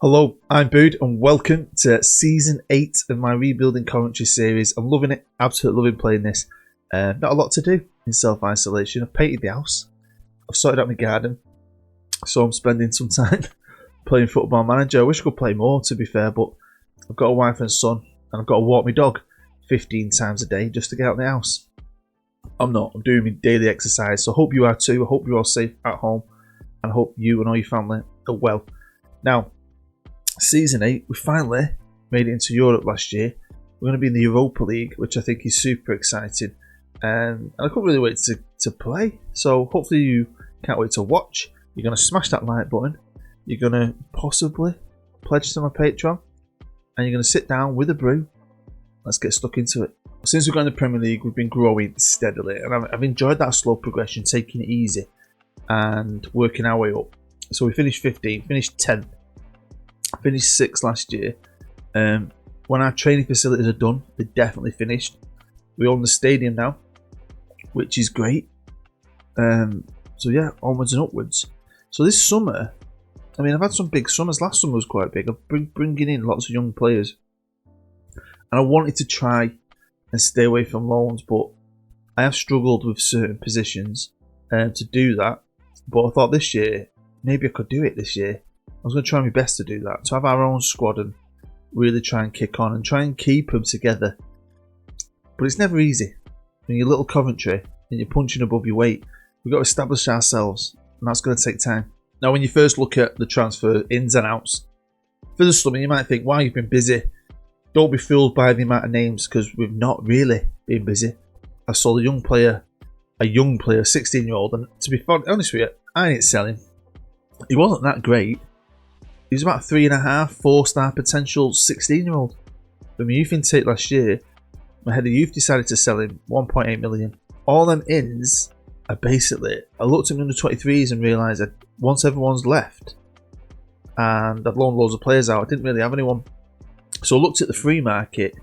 Hello, I'm Bood and welcome to Season 8 of my Rebuilding Coventry series. I'm loving it, absolutely loving playing this. Not a lot to do in self-isolation. I've painted the house, I've sorted out my garden, so I'm spending some time playing Football Manager. I wish I could play more, to be fair, but I've got a wife and son and I've got to walk my dog 15 times a day just to get out of the house. I'm doing my daily exercise, so I hope you are too. I hope you're all safe at home and I hope you and all your family are well. Now, Season 8, we finally made it into Europe last year. We're going to be in the Europa League, which I think is super exciting. And I couldn't really wait to play. So hopefully you can't wait to watch. You're going to smash that like button. You're going to possibly pledge to my Patreon. And you're going to sit down with a brew. Let's get stuck into it. Since we've got in the Premier League, we've been growing steadily. And I've enjoyed that slow progression, taking it easy and working our way up. So we finished 15th, finished 10th. Finished 6th last year. When our training facilities are done, they're definitely finished. We own the stadium now, which is great. So yeah, onwards and upwards. So this summer, I mean, I've had some big summers. Last summer was quite big. I've been bringing in lots of young players, and I wanted to try and stay away from loans, but I have struggled with certain positions to do that. But I thought this year, maybe I could do it this year. I was going to try my best to do that, to have our own squad and really try and kick on and try and keep them together. But it's never easy. When you're little Coventry and you're punching above your weight, we've got to establish ourselves, and that's going to take time. Now, when you first look at the transfer ins and outs, for the summer you might think, wow, you've been busy. Don't be fooled by the amount of names, because we've not really been busy. I sold a young player, 16-year-old, and to be honest with you, I didn't sell him. He wasn't that great. He was about 3.5, 4-star potential 16-year-old. From a youth intake last year, my head of youth decided to sell him 1.8 million. All them ins are basically, I looked at the under 23s and realised that once everyone's left, and I've loaned loads of players out, I didn't really have anyone. So I looked at the free market,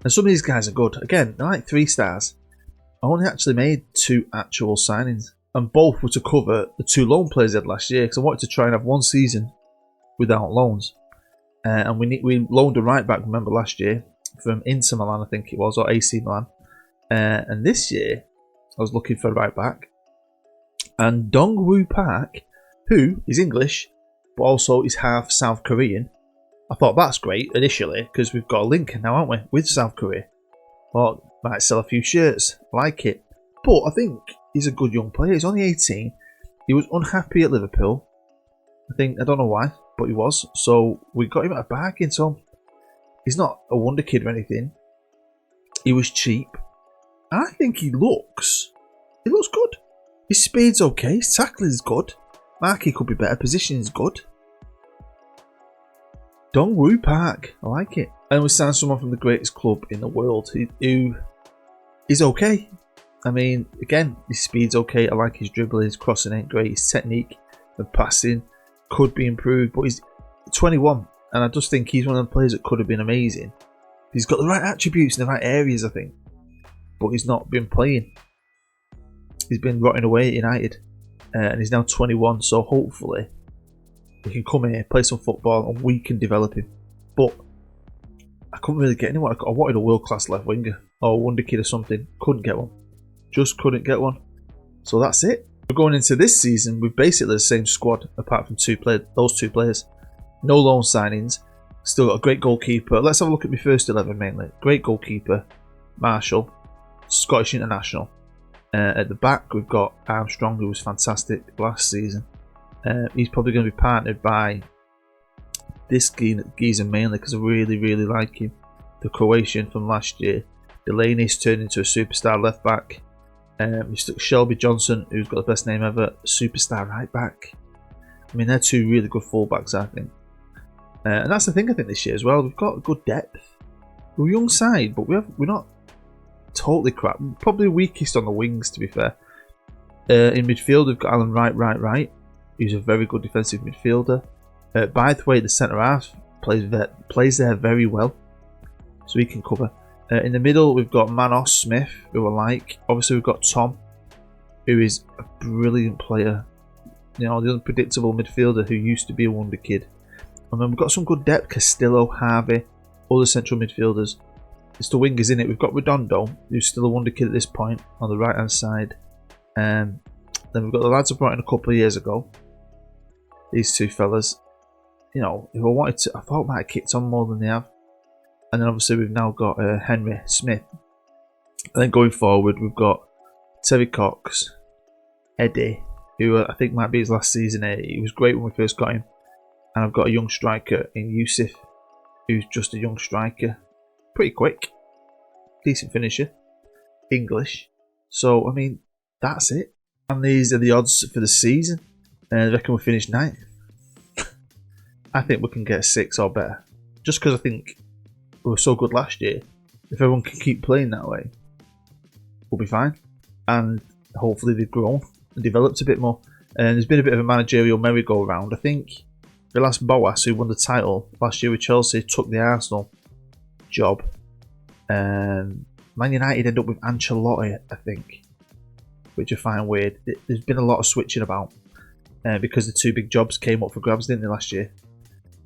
and some of these guys are good. Again, they're like 3 stars. I only actually made 2 actual signings, and both were to cover the 2 loan players I had last year, because I wanted to try and have one season without loans. And we loaned a right back, remember, last year from Inter Milan, I think it was, or AC Milan. And this year I was looking for a right back, and Dong-Woo Park, who is English but also is half South Korean. I thought that's great initially, because we've got a link now, haven't we, with South Korea. Well, might sell a few shirts, like it. But I think he's a good young player. He's only 18. He was unhappy at Liverpool. I don't know why, but he was. So we got him at a bargain. So he's not a wonder kid or anything. He was cheap. And I think he looks good. His speed's okay. His tackling is good. Marking could be better. Position is good. Dong-Woo Park. I like it. And we signed someone from the greatest club in the world who is okay. I mean, again, his speed's okay. I like his dribbling. His crossing ain't great. His technique and passing could be improved, but he's 21, and I just think he's one of the players that could have been amazing. He's got the right attributes in the right areas, I think, but he's not been playing. He's been rotting away at United, and he's now 21, so hopefully he can come here, play some football, and we can develop him. But I couldn't really get anyone. I wanted a world-class left winger or a wonder kid or something. Couldn't get one. Just couldn't get one. So that's it. We're going into this season with basically the same squad, apart from those two players. No loan signings. Still got a great goalkeeper. Let's have a look at my first 11 mainly. Great goalkeeper, Marshall, Scottish international. At the back, we've got Armstrong, who was fantastic last season. He's probably going to be partnered by this geezer mainly, because I really, really like him. The Croatian from last year. Delaney's turned into a superstar left back. We stuck Shelby Johnson, who's got the best name ever, superstar right back. I mean, they're 2 really good fullbacks, I think. And that's the thing, I think, this year as well. We've got good depth. We're a young side, but we're not totally crap. We're probably weakest on the wings, to be fair. In midfield, we've got Alan Wright, who's a very good defensive midfielder. Bythwaite, the centre half, plays there very well, so he can cover. In the middle, we've got Manos Smith, who I like. Obviously, we've got Tom, who is a brilliant player. You know, the unpredictable midfielder who used to be a wonder kid. I mean, we've got some good depth. Castillo, Harvey, all the central midfielders. It's the wingers in it. We've got Redondo, who's still a wonder kid at this point, on the right hand side. Then we've got the lads I brought in a couple of years ago. These two fellas. You know, if I wanted to, I thought might have kicked on more than they have. And then obviously we've now got Henry Smith. And then going forward, we've got Terry Cox, Eddie, who I think might be his last season here. He was great when we first got him. And I've got a young striker in Yusuf, who's just a young striker. Pretty quick. Decent finisher. English. So, I mean, that's it. And these are the odds for the season. I reckon we'll finish 9th. I think we can get a 6 or better. Just because I think we were so good last year. If everyone can keep playing that way, we'll be fine. And hopefully they've grown and developed a bit more. And there's been a bit of a managerial merry-go-round. I think the last Boas, who won the title last year with Chelsea, took the Arsenal job. Man United ended up with Ancelotti, I think, which I find weird. There's been a lot of switching about because the two big jobs came up for grabs, didn't they, last year?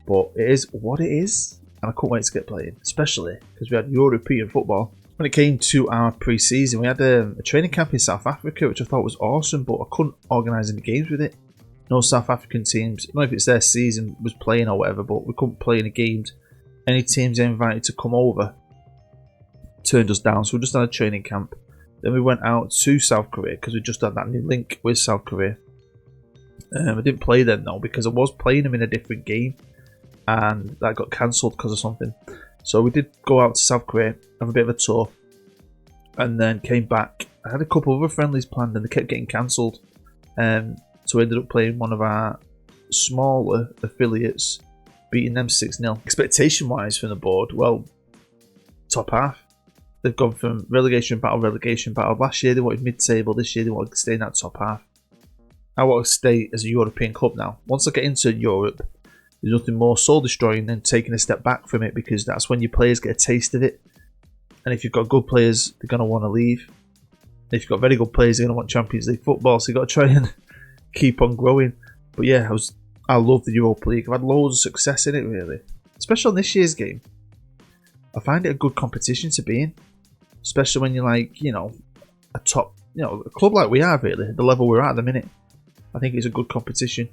But it is what it is, and I can't wait to get playing, especially because we had European football. When it came to our pre-season, we had a training camp in South Africa, which I thought was awesome, but I couldn't organise any games with it. No South African teams, I don't know if it's their season, was playing or whatever, but we couldn't play any games. Any teams invited to come over turned us down, so we just had a training camp. Then we went out to South Korea because we just had that new link with South Korea. I didn't play them though because I was playing them in a different game and that got cancelled because of something. So we did go out to South Korea, have a bit of a tour, and then came back. I had a couple of other friendlies planned and they kept getting cancelled. So we ended up playing one of our smaller affiliates, beating them 6-0. Expectation wise from the board, well, top half. They've gone from relegation battle. Last year they wanted mid-table, this year they wanted to stay in that top half. I want to stay as a European club now. Once I get into Europe, there's nothing more soul-destroying than taking a step back from it, because that's when your players get a taste of it. And if you've got good players, they're going to want to leave. If you've got very good players, they're going to want Champions League football, so you've got to try and keep on growing. But yeah, I love the Europa League. I've had loads of success in it, really. Especially on this year's game. I find it a good competition to be in. Especially when you're like, you know, a top, you know, a club like we are, really, the level we're at the minute. I think it's a good competition.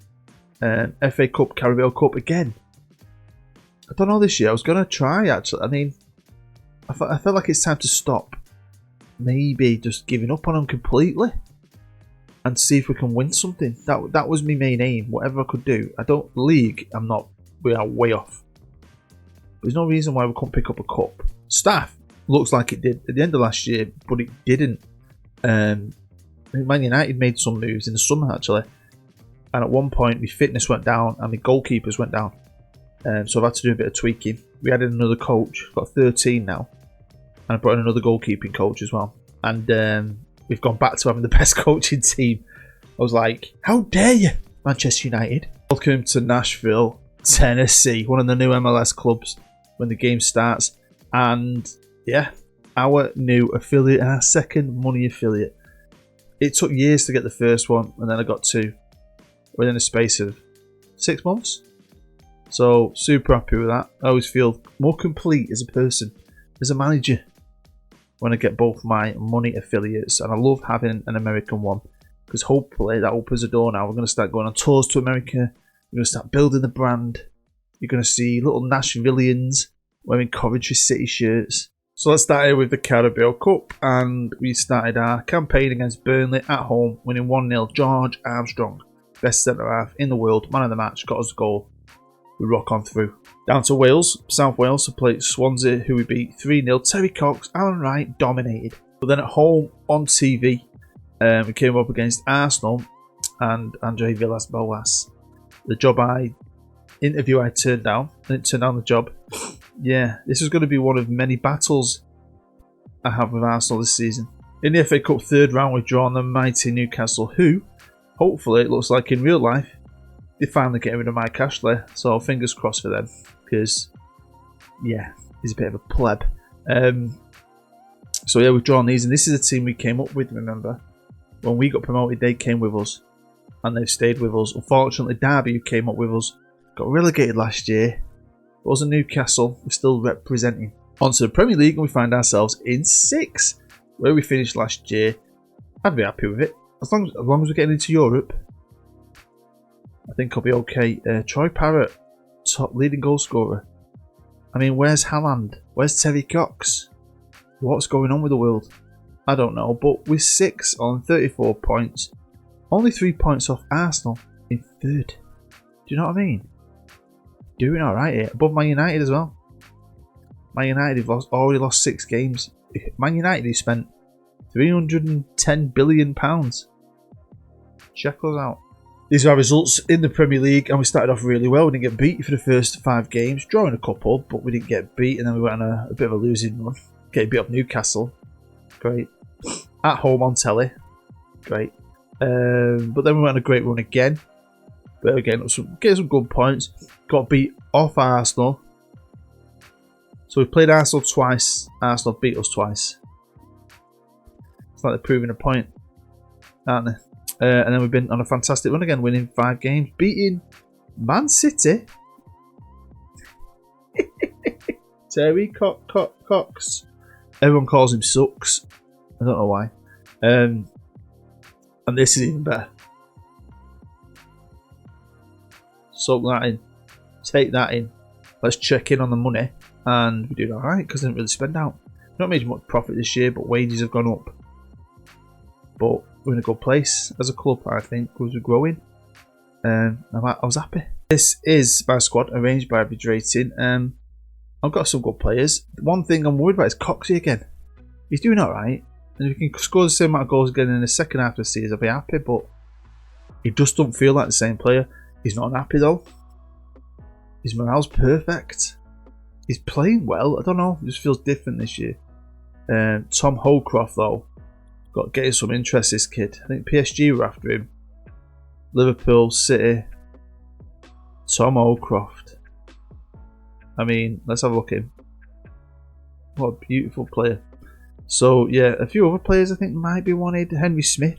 FA Cup, Carabao Cup, again. I don't know this year. I was going to try, actually. I mean, I felt like it's time to stop. Maybe just giving up on them completely. And see if we can win something. That was my main aim. Whatever I could do. League, we are way off. There's no reason why we couldn't pick up a cup. Staff looks like it did at the end of last year, but it didn't. I think Man United made some moves in the summer, actually. And at one point, my fitness went down and my goalkeepers went down. So I've had to do a bit of tweaking. We added another coach. Got 13 now. And I brought in another goalkeeping coach as well. And we've gone back to having the best coaching team. I was like, how dare you, Manchester United. Welcome to Nashville, Tennessee. One of the new MLS clubs when the game starts. And yeah, our new affiliate, our second money affiliate. It took years to get the first one, and then I got 2 within a space of 6 months. So super happy with that. I always feel more complete as a person, as a manager, when I get both my money affiliates. And I love having an American one, because hopefully that opens the door now. We're going to start going on tours to America. We're going to start building the brand. You're going to see little Nashvillians wearing Coventry City shirts. So let's start here with the Carabao Cup, and we started our campaign against Burnley at home, winning 1-0. George Armstrong, best centre-half in the world, man of the match, got us a goal. We rock on through. Down to Wales, South Wales to play Swansea, who we beat 3-0. Terry Cox, Alan Wright dominated. But then at home on TV, we came up against Arsenal and Andre Villas-Boas. The interview I turned down. I didn't turn down the job. Yeah, this is going to be one of many battles I have with Arsenal this season. In the FA Cup third round, we've drawn the mighty Newcastle, who, hopefully, it looks like in real life, they finally get rid of Mike Ashley. So fingers crossed for them, because, yeah, he's a bit of a pleb. So yeah, we've drawn these, and this is a team we came up with, remember? When we got promoted, they came with us, and they've stayed with us. Unfortunately, Derby, who came up with us, Got relegated last year. But us and Newcastle, we're still representing. Onto the Premier League, and we find ourselves in 6th, where we finished last year. I'd be happy with it. As long as we're getting into Europe, I think I'll be okay. Troy Parrott, top leading goal scorer. I mean, where's Haaland? Where's Terry Cox? What's going on with the world? I don't know, but we're 6th on 34 points. Only 3 points off Arsenal in 3rd. Do you know what I mean? Doing alright here. Above Man United as well. Man United have already lost 6 games. Man United, who spent £310 billion. Check us out. These are our results in the Premier League, and we started off really well. We didn't get beat for the first 5 games, drawing a couple, but we didn't get beat, and then we went on a bit of a losing run. Getting beat up Newcastle. Great. At home on telly. Great. But then we went on a great run again. But again, getting some good points. Got beat off Arsenal. So we played Arsenal twice. Arsenal beat us twice. It's like they're proving a point, aren't they? And then we've been on a fantastic run again, winning 5 games, beating Man City. Terry Cox. Everyone calls him Sucks. I don't know why. And this is even better. Soak that in. Take that in. Let's check in on the money. And we did alright because I didn't really spend out. Not made much profit this year, but wages have gone up. But we're in a good place as a club, I think, because we're growing. I was happy. This is my squad, arranged by average rating. I've got some good players. One thing I'm worried about is Coxey again. He's doing alright. And if he can score the same amount of goals again in the second half of the season, I'll be happy. But he just doesn't feel like the same player. He's not unhappy though. His morale's perfect. He's playing well. I don't know. It just feels different this year. Tom Holcroft though. Got getting some interest, this kid. I think PSG were after him. Liverpool, City. Tom Holcroft. I mean, let's have a look at him. What a beautiful player. So, yeah, a few other players I think might be wanted. Henry Smith,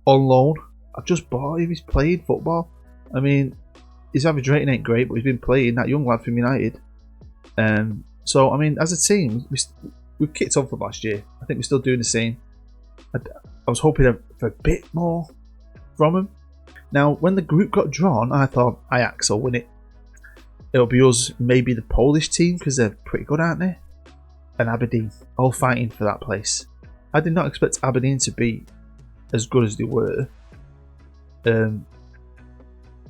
on loan. I've just bought him. He's playing football. I mean, his average rating ain't great, but he's been playing. That young lad from United. So, I mean, as a team, we've kicked on from last year. I think we're still doing the same. I was hoping for a bit more from him. Now, when the group got drawn, I thought Ajax will win it. It'll be us, maybe the Polish team, because they're pretty good, aren't they? And Aberdeen, all fighting for that place. I did not expect Aberdeen to be as good as they were. But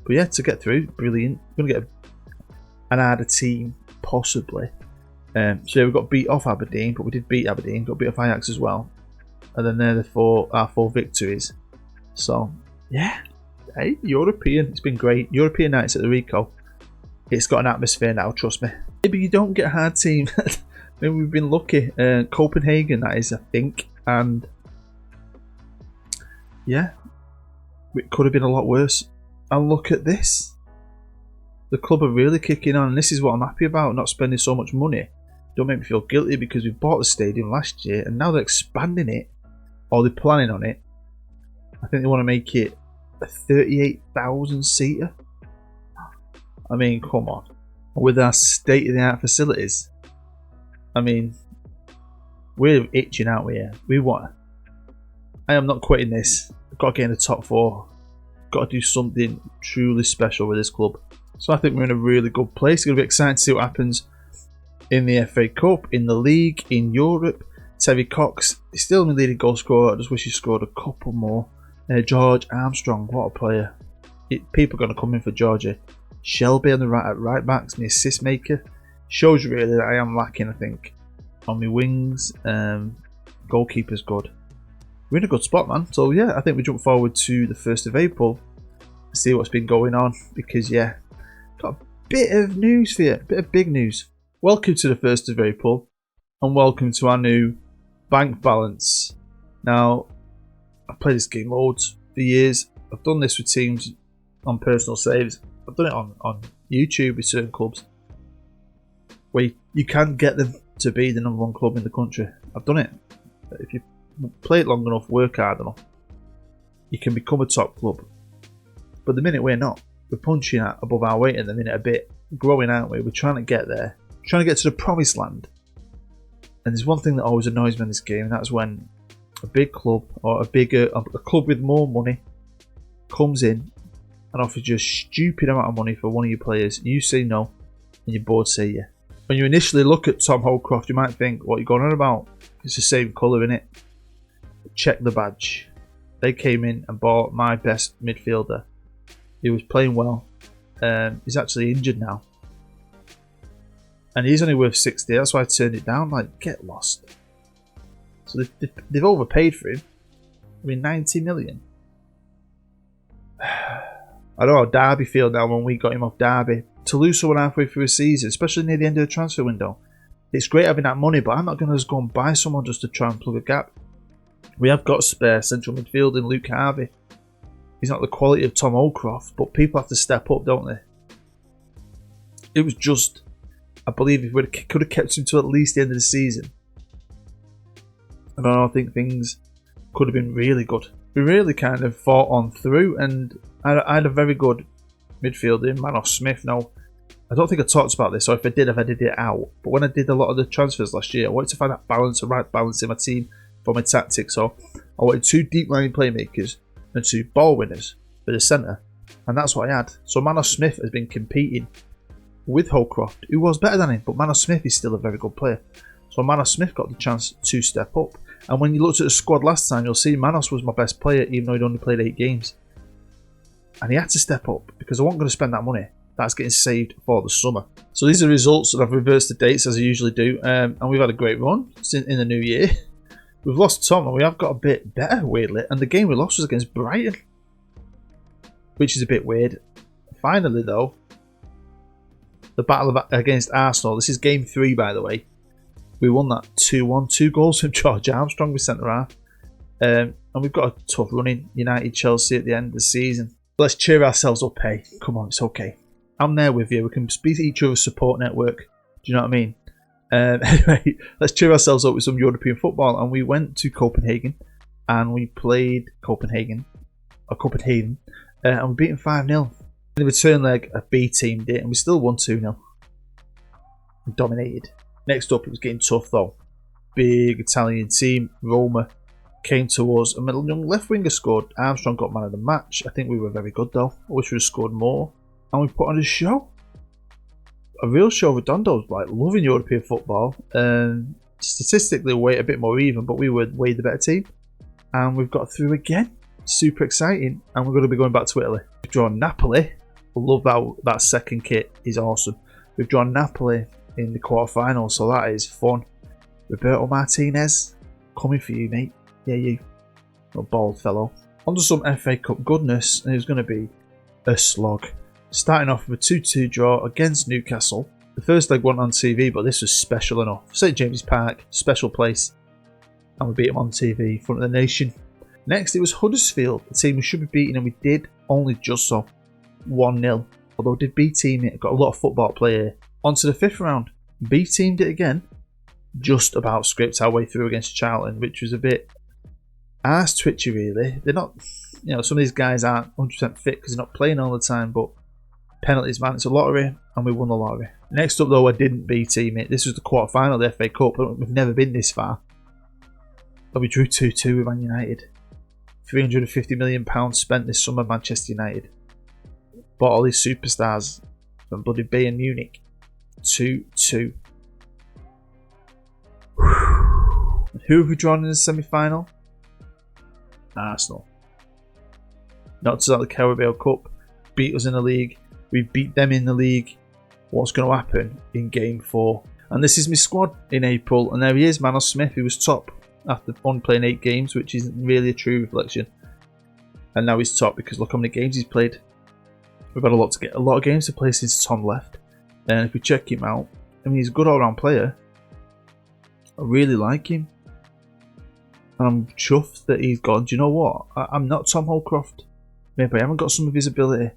yeah, to get through, brilliant. We're going to get an harder team, possibly. So yeah, we got beat off Aberdeen, but we did beat Aberdeen. Got beat off Ajax as well. And then they're our 4 victories. So, yeah. Hey, European. It's been great. European nights at the Rico. It's got an atmosphere now, trust me. Maybe you don't get a hard team. Maybe we've been lucky. Copenhagen, that is, I think. And, yeah. It could have been a lot worse. And look at this. The club are really kicking on. And this is what I'm happy about, not spending so much money. Don't make me feel guilty because we bought the stadium last year. And now they're expanding it. Or they're planning on it. I think they want to make it a 38,000 seater. I mean, come on. With our state-of-the-art facilities. I mean, we're itching, aren't we? We want. I am not quitting this. I've got to get in the top 4. Got to do something truly special with this club. So I think we're in a really good place. It's going to be exciting to see what happens in the FA Cup, in the league, in Europe. Terry Cox is still my leading goal scorer. I just wish he scored a couple more. George Armstrong, what a player. People are going to come in for Georgie. Shelby on the right backs, my assist maker. Shows you really that I am lacking, I think, on my wings. Goalkeeper's good. We're in a good spot, man. So yeah, I think we jump forward to the 1st of April. See what's been going on. Because yeah, got a bit of news for you. A bit of big news. Welcome to the 1st of April. And welcome to our new bank balance. Now, I've played this game loads for years. I've done this with teams on personal saves. I've done it on YouTube with certain clubs where you can get them to be the #1 club in the country. I've done it. If you play it long enough, work hard enough, you can become a top club. But the minute we're not. We're punching at above our weight at the minute a bit, growing, aren't we? We're trying to get there, trying to get to the promised land. And there's one thing that always annoys me in this game, and that's when a big club or a club with more money comes in and offers you a stupid amount of money for one of your players. You say no, and your board say yeah. When you initially look at Tom Holcroft, you might think, what are you going on about? It's the same colour, innit? Check the badge. They came in and bought my best midfielder. He was playing well. He's actually injured now. And he's only worth 60. That's why I turned it down. Like, get lost. So they've overpaid for him. I mean, 90 million. I know how Derby feel now when we got him off Derby. To lose someone halfway through a season, especially near the end of the transfer window. It's great having that money, but I'm not going to just go and buy someone just to try and plug a gap. We have got a spare central midfield in Luke Harvey. He's not the quality of Tom Holcroft, but people have to step up, don't they? It was just, I believe if we could have kept him to at least the end of the season, I think things could have been really good. We really kind of fought on through, and I had a very good midfielder in Manos Smith. Now, I don't think I talked about this, or if I did, I've edited it out. But when I did a lot of the transfers last year, I wanted to find that balance, the right balance in my team for my tactics. So I wanted 2 deep line playmakers and 2 ball winners for the centre, and that's what I had. So Manos Smith has been competing with Holcroft, who was better than him, but Manos Smith is still a very good player. So Manos Smith got the chance to step up. And when you looked at the squad last time, you'll see Manos was my best player, even though he'd only played 8 games. And he had to step up, because I wasn't going to spend that money. That's getting saved for the summer. So these are the results, and I've reversed the dates as I usually do. And we've had a great run in the new year. We've lost Tom, and we have got a bit better, weirdly. And the game we lost was against Brighton, which is a bit weird. Finally, though, the battle against Arsenal. This is game 3, by the way. We won that 2-1. 2 goals from George Armstrong with centre-half. And we've got a tough run in United Chelsea at the end of the season. Let's cheer ourselves up, hey. Come on, it's okay. I'm there with you. We can speak to each other's support network. Do you know what I mean? Anyway, let's cheer ourselves up with some European football. And we went to Copenhagen. And we played Copenhagen. And we beat them 5-0. In the return leg, a B team did. And we still won 2-0. We dominated. Next up, it was getting tough though. Big Italian team, Roma, came to us. A young left winger scored. Armstrong got man of the match. I think we were very good though. I wish we'd have scored more. And we put on a show. A real show. Redondo's like loving European football. Statistically, we're a bit more even, but we were way the better team. And we've got through again. Super exciting. And we're going to be going back to Italy. We've drawn Napoli. I love that second kit is awesome. We've drawn Napoli in the quarterfinals, so that is fun. Roberto Martinez, coming for you, mate. Yeah, you. Little bald fellow. On to some FA Cup goodness, and it was going to be a slog. Starting off with a 2-2 draw against Newcastle. The first leg wasn't on TV, but this was special enough. St James's Park, special place. And we beat them on TV in front of the nation. Next, it was Huddersfield, a team we should be beating, and we did only just so. 1-0. Although did B-team it, got a lot of football play here. On to the 5th round. B-teamed it again. Just about scraped our way through against Charlton, which was a bit arse twitchy really. They're not, some of these guys aren't 100% fit because they're not playing all the time, but penalties, man, it's a lottery, and we won the lottery. Next up though, I didn't B-team it. This was the quarter-final of the FA Cup, but we've never been this far. And we drew 2-2 with Man United. £350 million spent this summer, Manchester United. Bought all these superstars from bloody Bayern Munich. 2-2. Who have we drawn in the semi-final? Arsenal. Not to the Carabao Cup. Beat us in the league. We beat them in the league. What's going to happen in game 4? And this is my squad in April. And there he is, Manos Smith, who was top after only playing 8 games, which isn't really a true reflection. And now he's top because look how many games he's played. We've had a lot of games to play since Tom left. And if we check him out, I mean, he's a good all-round player. I really like him. And I'm chuffed that he's gone. Do you know what? I'm not Tom Holcroft. Maybe I haven't got some of his ability.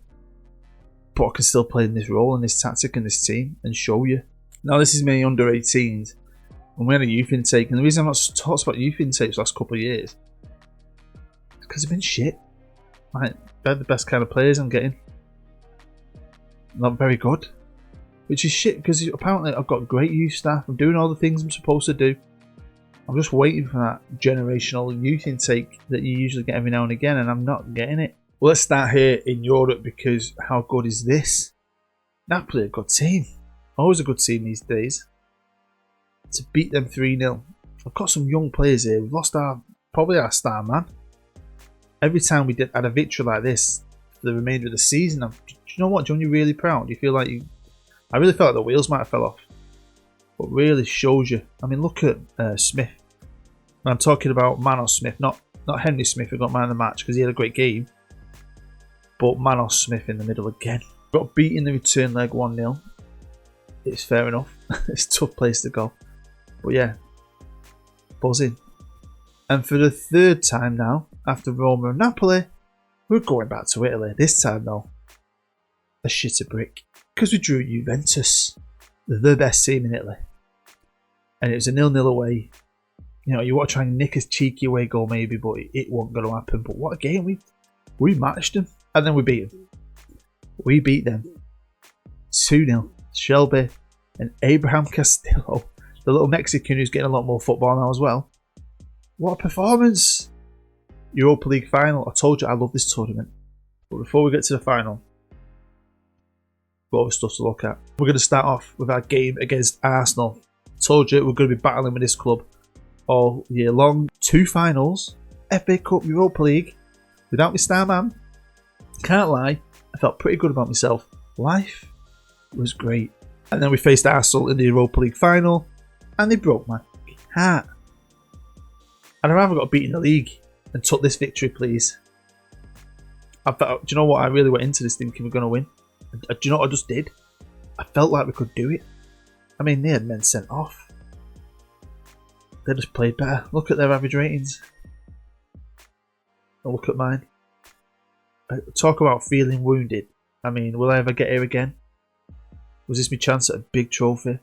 But I can still play in this role and this tactic and this team and show you. Now, this is me under 18s. And we had a youth intake. And the reason I'm not talked about youth intakes the last couple of years is because they've been shit. Like, they're the best kind of players I'm getting. not very good. Which is shit, because apparently I've got great youth staff. I'm doing all the things I'm supposed to do. I'm just waiting for that generational youth intake that you usually get every now and again, and I'm not getting it. Well, let's start here in Europe, because how good is this? Napoli, a good team. Always a good team these days. To beat them 3-0. I've got some young players here. We've lost probably our star man. Every time we had a victory like this for the remainder of the season, do you know what? John, you're really proud. You feel like I really felt like the wheels might have fell off. But really shows you. I mean, look at Smith. I'm talking about Manos Smith, not Henry Smith, who got man of the match because he had a great game. But Manos Smith in the middle again. Got beat in the return leg 1-0. It's fair enough. It's a tough place to go. But yeah, buzzing. And for the third time now, after Roma and Napoli, we're going back to Italy. This time though, a shitter brick. Because we drew Juventus, the best team in Italy. And it was a 0-0 away. You know, you want to try and nick a cheeky away goal maybe, but it wasn't going to happen. But what a game. We matched them. And then we beat them. We beat them 2-0. Shelby and Abraham Castillo, the little Mexican who's getting a lot more football now as well. What a performance! Europa League final. I told you I love this tournament. But before we get to the final, got other stuff to look at. We're going to start off with our game against Arsenal. I told you we're going to be battling with this club all year long. 2 finals, FA Cup, Europa League, without my star man. Can't lie, I felt pretty good about myself. Life was great. And then we faced Arsenal in the Europa League final, and they broke my heart. And I'd rather got beaten in the league and took this victory, please. I felt, do you know what? I really went into this thinking we're going to win. Do you know what I just did? I felt like we could do it. I mean, they had men sent off. They just played better. Look at their average ratings. And look at mine. Talk about feeling wounded. I mean, will I ever get here again? Was this my chance at a big trophy?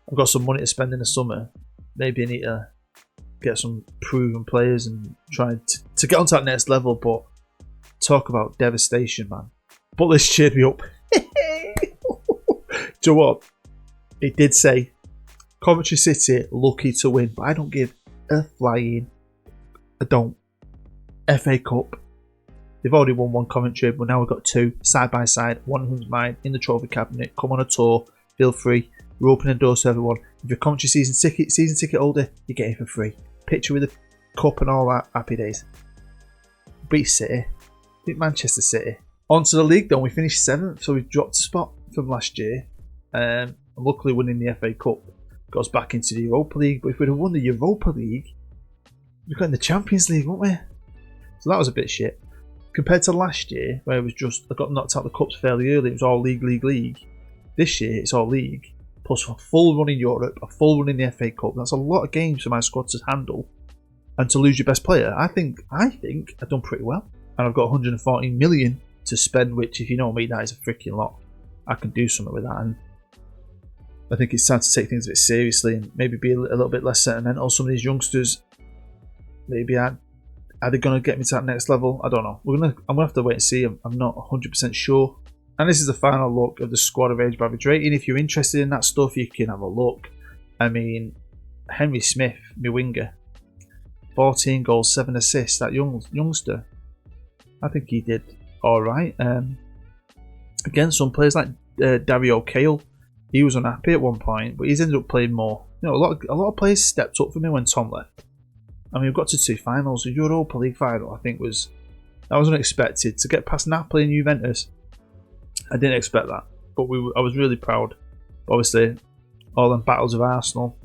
I've got some money to spend in the summer. Maybe I need to get some proven players and try to get onto that next level, but talk about devastation, man. But this cheered me up. Do you know what? It did say Coventry City lucky to win, but I don't give a flying. I don't. FA Cup. They've already won 1 Coventry, but now we've got 2 side by side. One of them's mine in the trophy cabinet. Come on a tour. Feel free. We're opening doors to everyone. If you're a Coventry season ticket holder, you get it for free. Picture with the cup and all that. Happy days. Beat City. Beat Manchester City. On to the league though. We finished 7th, so we've dropped a spot from last year. Luckily winning the FA Cup got us back into the Europa League. But if we'd have won the Europa League, we'd got in the Champions League, wouldn't we? So that was a bit shit. Compared to last year, where it was just, I got knocked out the cups fairly early, it was all league. This year, it's all league, plus a full run in Europe, a full run in the FA Cup. That's a lot of games for my squad to handle. And to lose your best player, I think I've done pretty well. And I've got 114 million to spend, which, if you know me, that is a freaking lot. I can do something with that. And I think it's time to take things a bit seriously and maybe be a little bit less sentimental. Some of these youngsters, maybe are they going to get me to that next level? I don't know. I'm going to have to wait and see. I'm not 100% sure. And this is the final look of the squad of age by average rating. If you're interested in that stuff, you can have a look. I mean, Henry Smith, my winger, 14 goals, 7 assists. That youngster, I think he did all right. Again, some players like Dario Kale, he was unhappy at one point, but he's ended up playing more. You know, a lot of players stepped up for me when Tom left. I mean, we've got to 2 finals. The Europa League final, I think, was unexpected. To get past Napoli and Juventus, I didn't expect that. But I was really proud. Obviously, all them battles of Arsenal,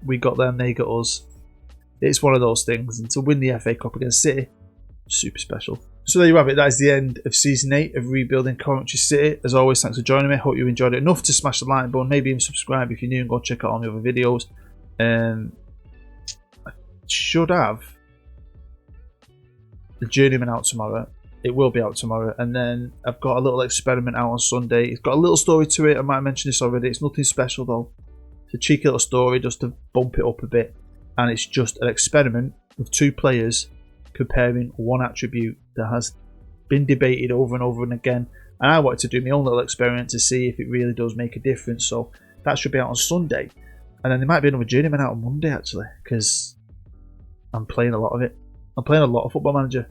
we got them, they got us. It's one of those things. And to win the FA Cup against City, super special. So there you have it. That is the end of Season 8 of Rebuilding Coventry City. As always, thanks for joining me. Hope you enjoyed it enough to smash the like button. Maybe even subscribe if you're new and go check out all the other videos. Should have the Journeyman out tomorrow. It will be out tomorrow, and then I've got a little experiment out on Sunday. It's got a little story to it. I might mention this already. It's nothing special though. It's a cheeky little story just to bump it up a bit, and it's just an experiment with 2 players comparing one attribute that has been debated over and over and again And I wanted to do my own little experiment to see if it really does make a difference. So that should be out on Sunday. And then there might be another Journeyman out on Monday, actually, because I'm playing a lot of it. I'm playing a lot of Football Manager.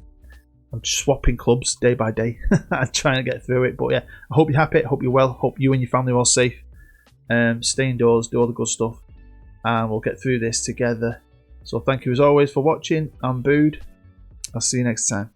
I'm swapping clubs day by day. I'm trying to get through it. But yeah, I hope you're happy. I hope you're well. Hope you and your family are all safe. Stay indoors, do all the good stuff. And we'll get through this together. So thank you as always for watching. I'm Bood. I'll see you next time.